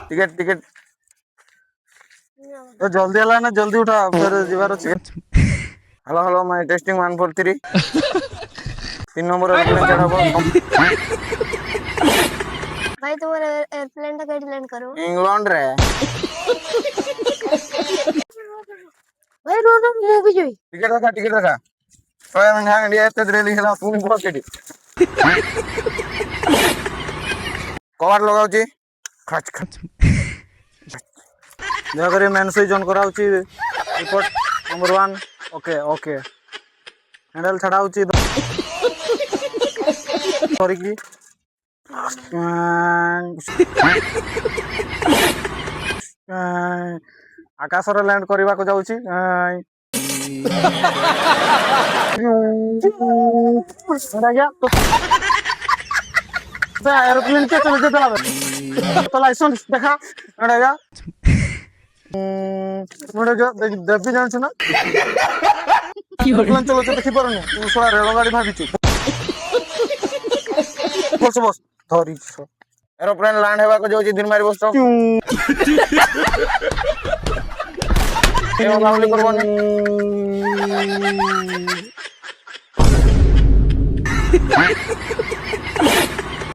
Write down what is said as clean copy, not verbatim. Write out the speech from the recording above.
ticket ticket तो जल्दी हला ना जल्दी उठा फिर जीवार अछि hello hello my testing 143 3 number aeroplane चढ़ाबो भाई तुम्हारे एयरप्लेन टा कैसे लैंड करो इंग्लैंड रे भाई रो रो मूवी जोई टिकट रखा तो मैं हां इंडिया एते रेली हला पुनी पॉकेट कवर लगाउची खच खच जगरे मेन से जॉन कराउची report number 1 okay okay handle छड़ाउची सॉरी की आकाश रे लैंड करबा को जाउची गया तो एरोप्लेन के चलते चला तो लाइसेंस देखा गया मुड़े जो देवी जान ना एरोप्लेन चलते देखि परनु तू सोला रेल गाड़ी भाबिछु बस बस धरी एरोप्लेन लैंड हेबा को जाउची दिन मारी बस ए ओलावली करबनी